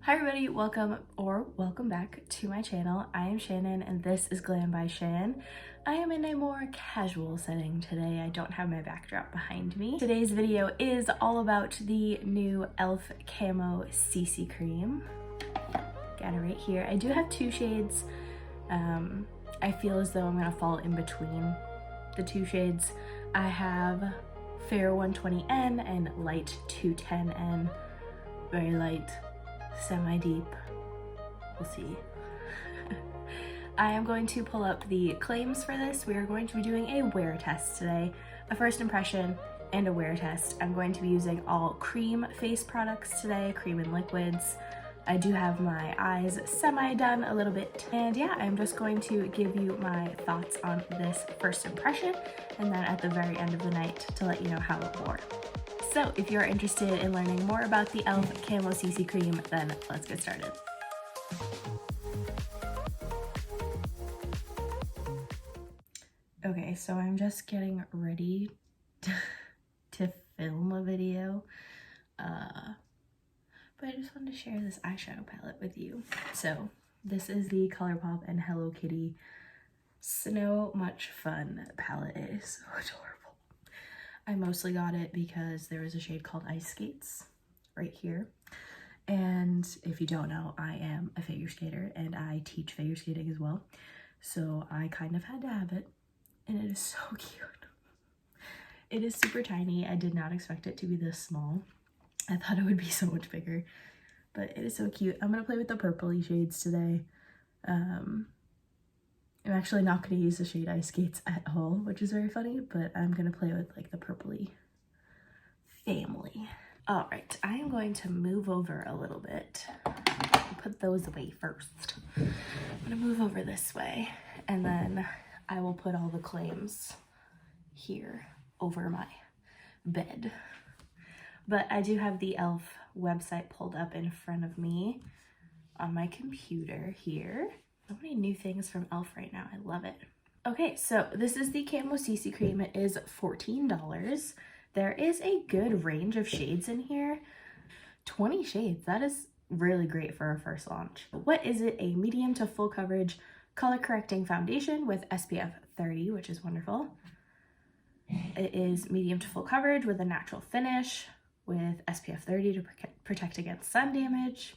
Hi everybody, welcome back to my channel. I am Shannon and this is Glam by Shan. I am in a more casual setting today. I don't have my backdrop behind me. Today's video is all about the new Elf Camo CC Cream. Got it right here. I do have two shades. I feel as though I'm gonna fall in between the two shades. I have Fair 120N and Light 210N. Very light, semi-deep, we'll see. I am going to pull up the claims for this. We are going to be doing a wear test today, a first impression and a wear test. I'm going to be using all cream face products today, cream and liquids. I do have my eyes semi-done a little bit, and yeah, I'm just going to give you my thoughts on this first impression, and then at the very end of the night to let you know how it wore. So if you're interested in learning more about the Elf Camo CC Cream, then let's get started. Okay, so I'm just getting ready to film a video, but I just wanted to share this eyeshadow palette with you. So this is the Colourpop and Hello Kitty Snow Much Fun palette. It is so adorable. I mostly got it because there was a shade called Ice Skates right here. And if you don't know, I am a figure skater and I teach figure skating as well. So I kind of had to have it, and it is so cute. It is super tiny. I did not expect it to be this small. I thought it would be so much bigger, but it is so cute. I'm gonna play with the purpley shades today. I'm actually not going to use the shade Ice Skates at all, which is very funny, but I'm going to play with like the purpley family. All right, I am going to move over a little bit. Put those away first. I'm going to move over this way, and then I will put all the claims here over my bed. But I do have the Elf website pulled up in front of me on my computer here. So many new things from Elf right now. I love it. Okay, so this is the Camo CC Cream. It is $14. There is a good range of shades in here. 20 shades. That is really great for a first launch. What is it? A medium to full coverage color correcting foundation with SPF 30, which is wonderful. It is medium to full coverage with a natural finish with SPF 30 to protect against sun damage.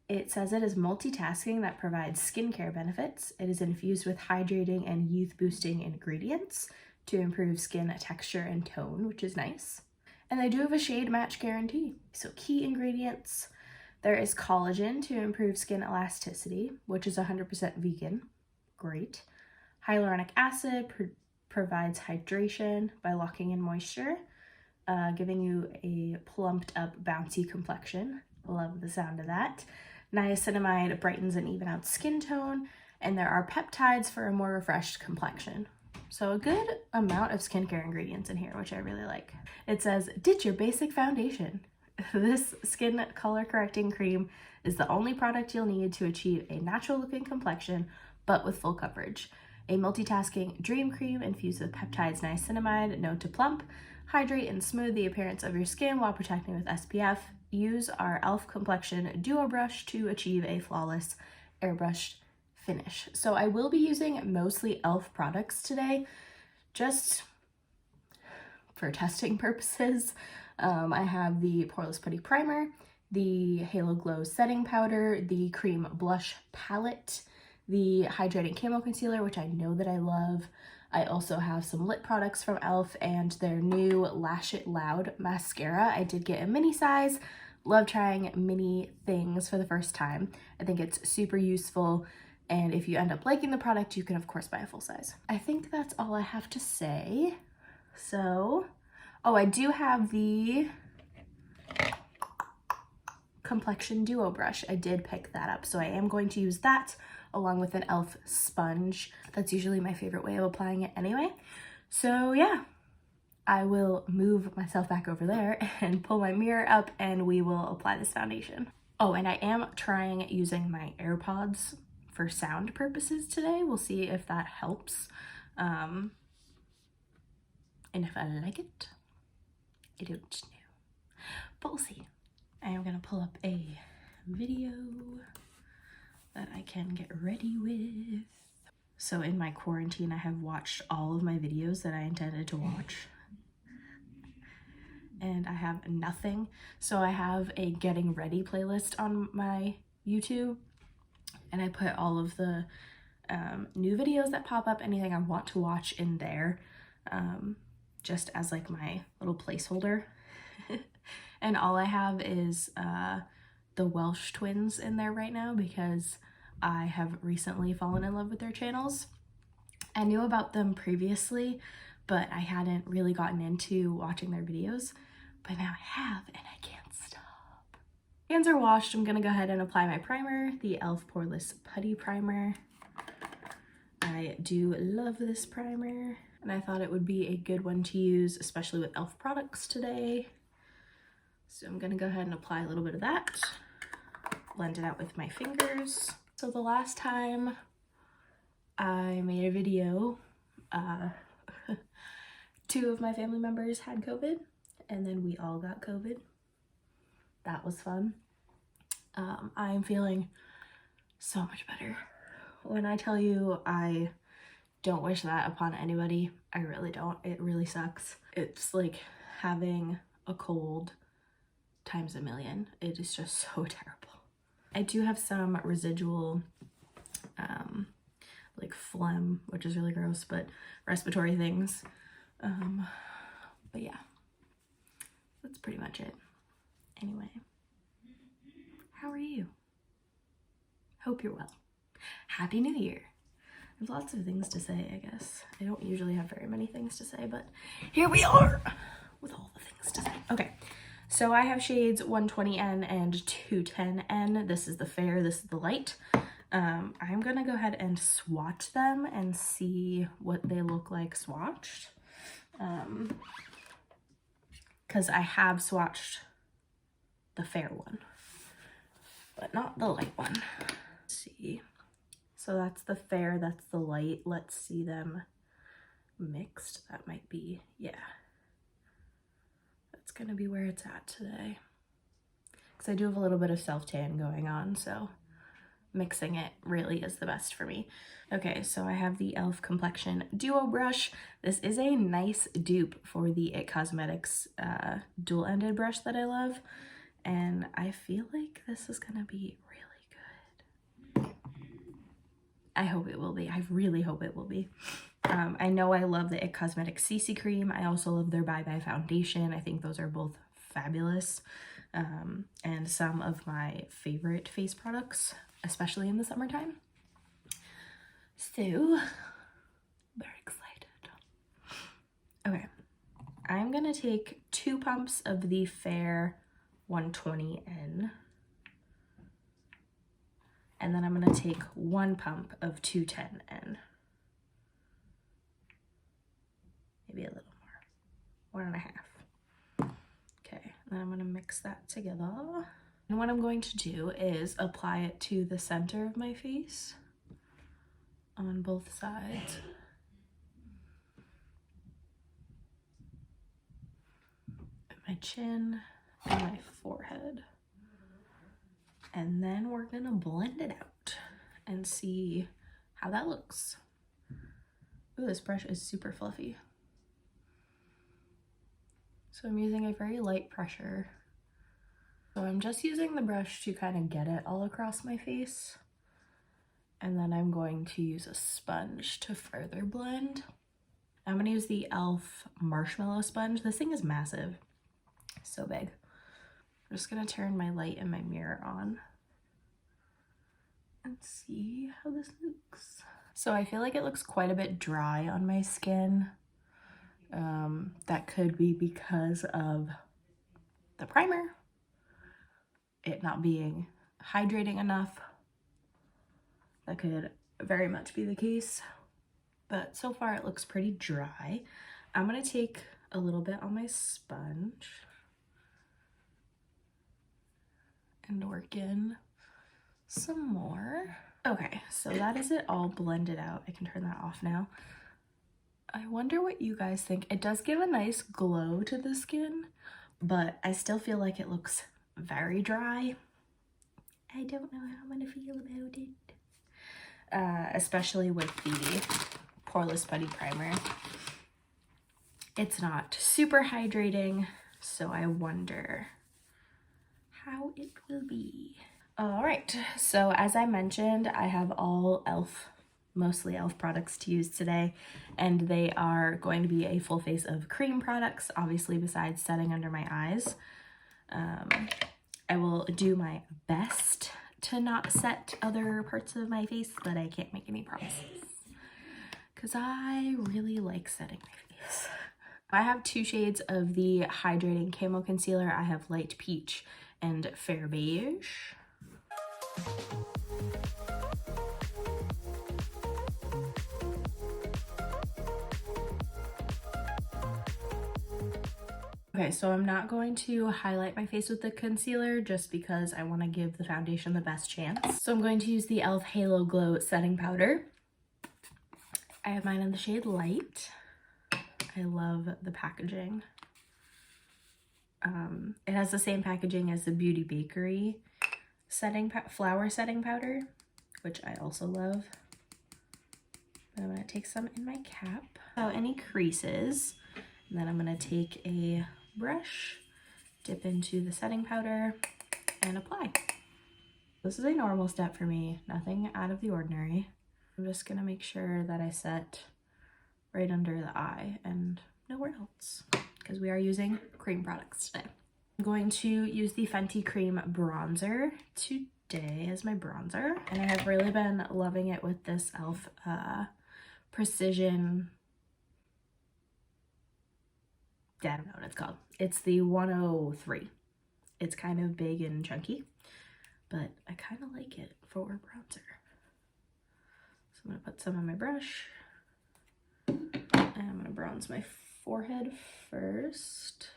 It says it is multitasking that provides skincare benefits. It is infused with hydrating and youth-boosting ingredients to improve skin texture and tone, which is nice. And they do have a shade match guarantee. So key ingredients, there is collagen to improve skin elasticity, which is 100% vegan. Great. Hyaluronic acid provides hydration by locking in moisture, giving you a plumped up, bouncy complexion. Love the sound of that. Niacinamide brightens and even out skin tone, and there are peptides for a more refreshed complexion. So a good amount of skincare ingredients in here, which I really like. It says, ditch your basic foundation. This skin color correcting cream is the only product you'll need to achieve a natural looking complexion, but with full coverage. A multitasking dream cream infused with peptides, niacinamide, known to plump, hydrate and smooth the appearance of your skin while protecting with SPF. Use our Elf Complexion Duo Brush to achieve a flawless airbrushed finish. So I will be using mostly Elf products today, just for testing purposes. I have the Poreless Putty Primer, the Halo Glow Setting Powder, the Cream Blush Palette, the Hydrating Camo Concealer, which I know that I love. I also have some lip products from Elf and their new Lash It Loud mascara. I did get a mini size. Love trying mini things for the first time. I think it's super useful, and if you end up liking the product, you can of course buy a full size. I think that's all I have to say. So, oh, I do have the Complexion Duo Brush. I did pick that up, so I am going to use that along with an Elf sponge. That's usually my favorite way of applying it anyway. So yeah, I will move myself back over there and pull my mirror up and we will apply this foundation. Oh, and I am trying using my AirPods for sound purposes today. We'll see if that helps. And if I like it, I don't know. But we'll see. I am gonna pull up a video that I can get ready with. So in my quarantine, I have watched all of my videos that I intended to watch. And I have nothing. So I have a getting ready playlist on my YouTube. And I put all of the new videos that pop up, anything I want to watch in there, just as like my little placeholder. And all I have is the Welsh twins in there right now because I have recently fallen in love with their channels. I knew about them previously, but I hadn't really gotten into watching their videos, but now I have and I can't stop. Hands are washed. I'm gonna go ahead and apply my primer, the Elf Poreless Putty Primer. I do love this primer and I thought it would be a good one to use, especially with Elf products today. So I'm gonna go ahead and apply a little bit of that, blend it out with my fingers. So the last time I made a video, 2 of my family members had COVID and then we all got COVID. That was fun. I am feeling so much better. When I tell you I don't wish that upon anybody, I really don't. It really sucks. It's like having a cold times a million. It is just so terrible. I do have some residual like phlegm, which is really gross, but respiratory things. But yeah, that's pretty much it. Anyway, how are you? Hope you're well. Happy New Year. There's lots of things to say, I guess. I don't usually have very many things to say, but here we are with all the things to say. Okay, so I have shades 120N and 210N. This is the fair, this is the light. I'm gonna go ahead and swatch them and see what they look like swatched. Because I have swatched the fair one, but not the light one. Let's see. So that's the fair, that's the light. Let's see them mixed. That might be, yeah. That's gonna be where it's at today. Because I do have a little bit of self-tan going on, so mixing it really is the best for me. Okay, so I have the Elf Complexion Duo Brush. This is a nice dupe for the IT Cosmetics dual-ended brush that I love. And I feel like this is gonna be really good. I hope it will be. I really hope it will be. I know I love the IT Cosmetics CC Cream. I also love their Bye Bye Foundation. I think those are both fabulous. And some of my favorite face products, especially in the summertime. So, very excited. Okay, I'm gonna take 2 pumps of the Fair 120N. And then I'm gonna take 1 pump of 210N. Maybe a little more, 1.5. Okay, then I'm gonna mix that together. And what I'm going to do is apply it to the center of my face on both sides. My chin and my forehead. And then we're gonna blend it out and see how that looks. Ooh, this brush is super fluffy. So I'm using a very light pressure. So I'm just using the brush to kind of get it all across my face. And then I'm going to use a sponge to further blend. I'm gonna use the Elf Marshmallow sponge. This thing is massive, so big. I'm just gonna turn my light and my mirror on and see how this looks. So I feel like it looks quite a bit dry on my skin. That could be because of the primer, it not being hydrating enough. That could very much be the case, but so far it looks pretty dry. I'm gonna take a little bit on my sponge and work in some more. Okay, so that is it all blended out. I can turn that off now. I wonder what you guys think. It does give a nice glow to the skin, but I still feel like it looks very dry. I don't know how I'm gonna feel about it. Especially with the Poreless Putty Primer. It's not super hydrating, so I wonder how it will be. All right, so as I mentioned, I have all mostly Elf products to use today, and they are going to be a full face of cream products, obviously besides setting under my eyes. I will do my best to not set other parts of my face, but I can't make any promises because I really like setting my face. I have two shades of the Hydrating Camo Concealer. I have Light Peach and Fair Beige. Okay, so I'm not going to highlight my face with the concealer just because I want to give the foundation the best chance. So I'm going to use the Elf Halo Glow Setting Powder. I have mine in the shade Light. I love the packaging. It has the same packaging as the Beauty Bakery flower setting powder, which I also love. But I'm going to take some in my cap. So any creases, and then I'm going to take a brush, dip into the setting powder, and apply. This is a normal step for me, nothing out of the ordinary. I'm just going to make sure that I set right under the eye and nowhere else, because we are using cream products today. I'm going to use the Fenty Cream Bronzer today as my bronzer, and I have really been loving it with this Elf Precision, I don't know what it's called. It's the 103. It's kind of big and chunky, but I kind of like it for bronzer. So I'm going to put some on my brush, and I'm going to bronze my forehead first.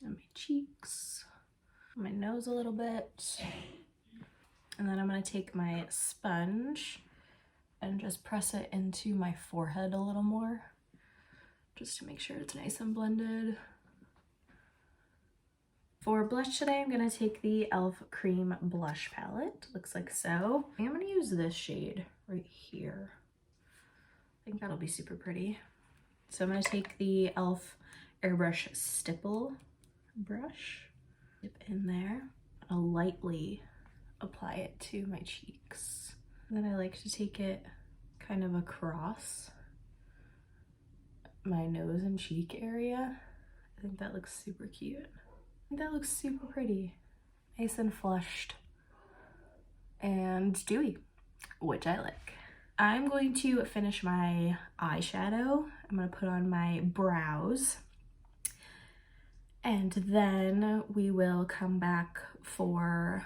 And my cheeks, my nose a little bit. And then I'm going to take my sponge and just press it into my forehead a little more, just to make sure it's nice and blended. For blush today, I'm going to take the Elf Cream Blush Palette. Looks like so. I'm going to use this shade right here. I think that'll be super pretty. So I'm going to take the Elf Airbrush Stipple brush, dip in there. I'll lightly apply it to my cheeks. And then I like to take it kind of across my nose and cheek area. I think that looks super cute. I think that looks super pretty. Nice and flushed and dewy, which I like. I'm going to finish my eyeshadow. I'm going to put on my brows, and then we will come back for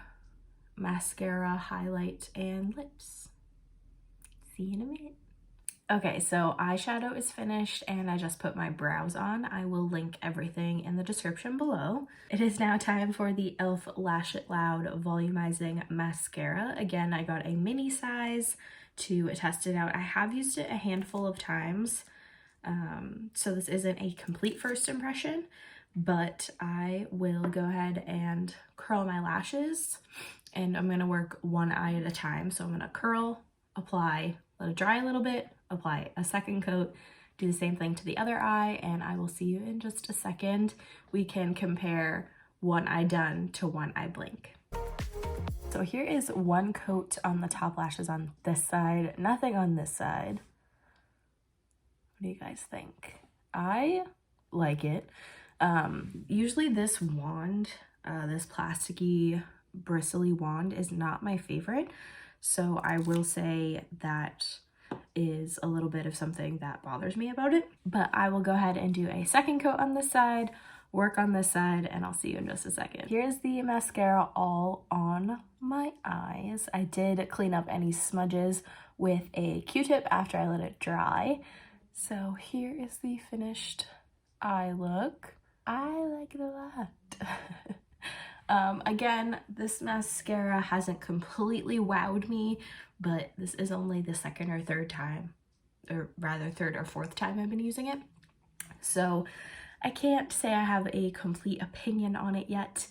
mascara, highlight, and lips. See you in a minute. Okay, so eyeshadow is finished and I just put my brows on. I will link everything in the description below. It is now time for the Elf Lash It Loud Volumizing Mascara. Again, I got a mini size to test it out. I have used it a handful of times, so this isn't a complete first impression, but I will go ahead and curl my lashes, and I'm gonna work one eye at a time. So I'm gonna curl, apply, let it dry a little bit, apply a second coat, do the same thing to the other eye, and I will see you in just a second. We can compare one eye done to one eye blink. So here is one coat on the top lashes on this side, nothing on this side. What do you guys think? I like it. Usually this wand, this plasticky bristly wand is not my favorite, so I will say that is a little bit of something that bothers me about it, but I will go ahead and do a second coat on this side, work on this side, and I'll see you in just a second. Here's the mascara all on my eyes. I did clean up any smudges with a Q-tip after I let it dry. So here is the finished eye look. I like it a lot. Again, this mascara hasn't completely wowed me, but this is only the second or third time, or rather third or fourth time I've been using it. So I can't say I have a complete opinion on it yet,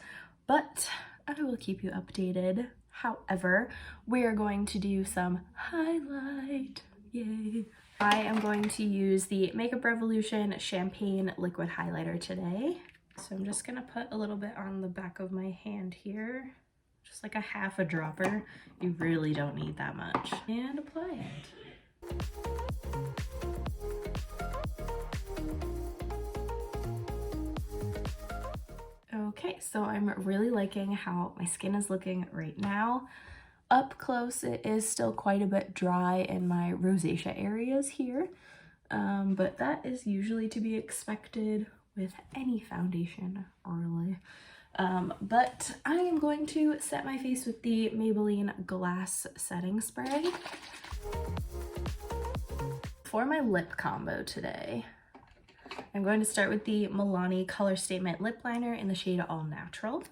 but I will keep you updated. However, we are going to do some highlight. Yay. I am going to use the Makeup Revolution Champagne Liquid Highlighter today. So I'm just gonna put a little bit on the back of my hand here, just like a half a dropper. You really don't need that much. And apply it. Okay, so I'm really liking how my skin is looking right now. Up close, it is still quite a bit dry in my rosacea areas here, but that is usually to be expected with any foundation, really. But I am going to set my face with the Maybelline Glass Setting Spray. For my lip combo today, I'm going to start with the Milani Color Statement Lip Liner in the shade All Natural.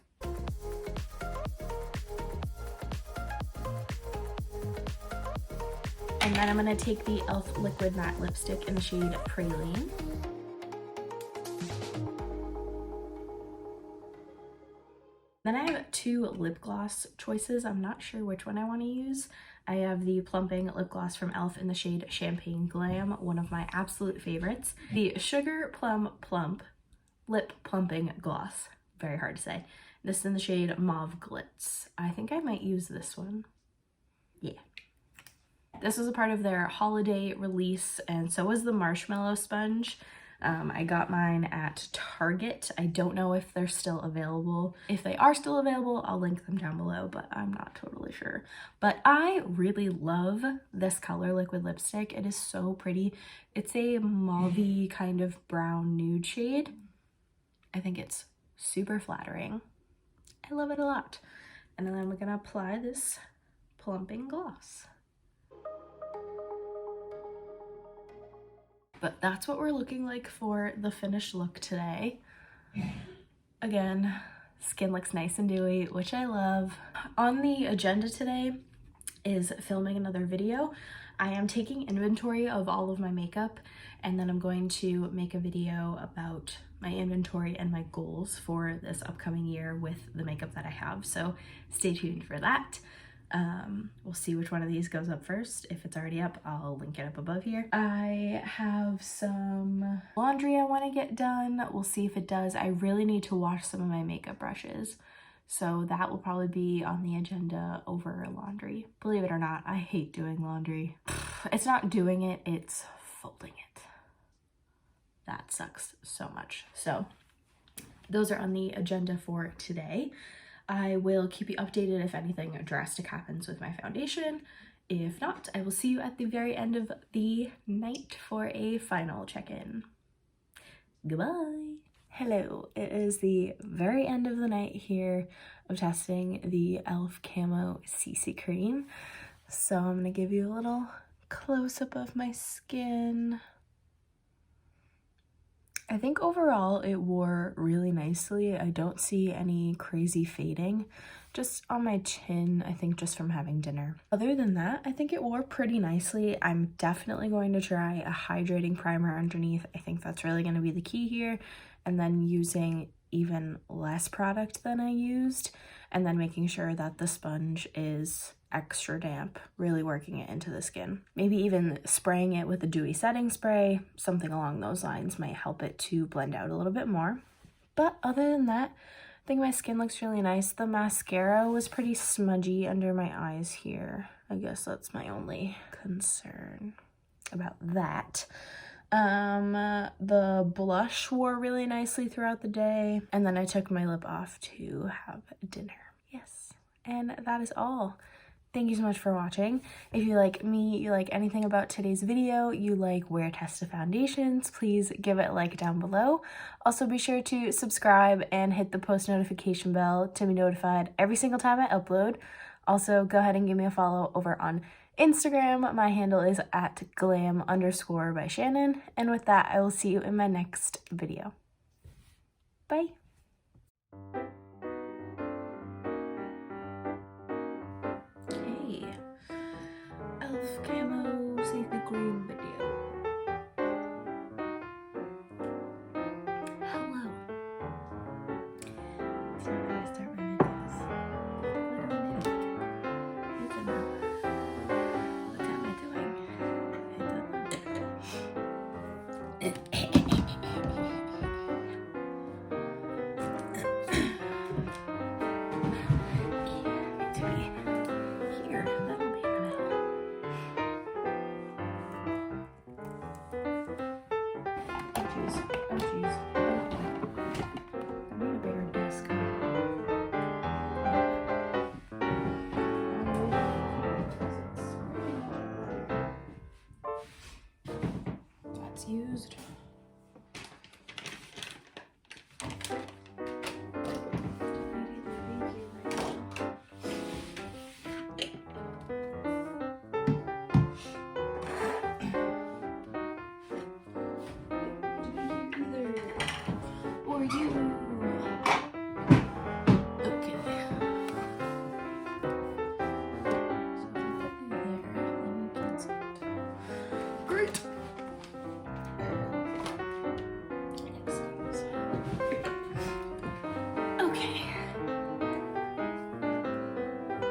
And then I'm going to take the Elf Liquid Matte Lipstick in the shade Praline. Then I have two lip gloss choices. I'm not sure which one I want to use. I have the Plumping lip gloss from Elf in the shade Champagne Glam, one of my absolute favorites. The Sugar Plum Plump Lip Plumping Gloss, very hard to say. This is in the shade Mauve Glitz. I think I might use this one. Yeah. This was a part of their holiday release, and so was the Marshmallow Sponge. I got mine at Target. I don't know if they're still available. If they are still available, I'll link them down below, but I'm not totally sure. But I really love this color liquid lipstick. It is so pretty. It's a mauve-y kind of brown nude shade. I think it's super flattering. I love it a lot. And then I'm gonna apply this plumping gloss. But that's what we're looking like for the finished look today. Again, skin looks nice and dewy, which I love. On the agenda today is filming another video. I am taking inventory of all of my makeup, and then I'm going to make a video about my inventory and my goals for this upcoming year with the makeup that I have. So stay tuned for that. We'll see which one of these goes up first. If it's already up, I'll link it up above here. I have some laundry I want to get done. We'll see if it does. I really need to wash some of my makeup brushes, so that will probably be on the agenda over laundry. Believe it or not, I hate doing laundry. It's not doing it, it's folding it. That sucks so much. So those are on the agenda for today. I will keep you updated if anything drastic happens with my foundation. If not, I will see you at the very end of the night for a final check-in. Goodbye. Hello, it is the very end of the night here of testing the Elf Camo CC Cream. So I'm gonna give you a little close-up of my skin. I think overall it wore really nicely. I don't see any crazy fading, just on my chin, I think just from having dinner. Other than that, I think it wore pretty nicely. I'm definitely going to try a hydrating primer underneath. I think that's really going to be the key here. And then using even less product than I used, and then making sure that the sponge is extra damp, really working it into the skin. Maybe even spraying it with a dewy setting spray, something along those lines might help it to blend out a little bit more. But other than that, I think my skin looks really nice. The mascara was pretty smudgy under my eyes here. I guess that's my only concern about that. The blush wore really nicely throughout the day, and then I took my lip off to have dinner. Yes, and that is all. Thank you so much for watching. If you like me, you like anything about today's video, you like where to test the foundations, please give it a like down below. Also be sure to subscribe and hit the post notification bell to be notified every single time I upload. Also go ahead and give me a follow over on Instagram. My handle is @glam_by Shannon. And with that, I will see you in my next video. Bye. Okay, Elf Camo CC Cream video. jeez. Oh jeez. I need a bigger desk. That's used.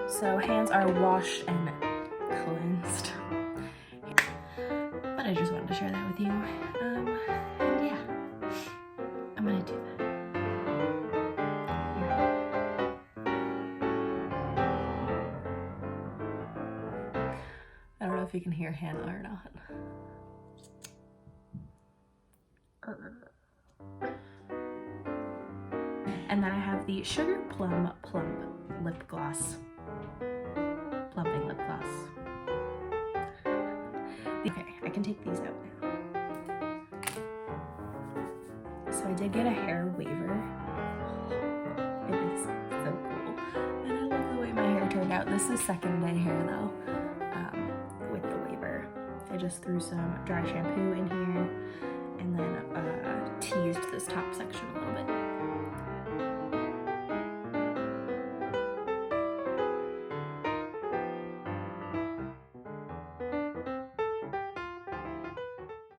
So hands are washed and cleansed. But I just wanted to share that with you. And yeah, I'm gonna do that. Here. I don't know if you can hear Hannah or not. And then I have the Sugar Plum Plump Lip Gloss. Plumping lip gloss. Okay, I can take these out now. So I did get a hair waiver. It is so cool. And I love the way my hair turned out. This is second day hair though, with the waiver. I just threw some dry shampoo in here and then teased this top section a little bit.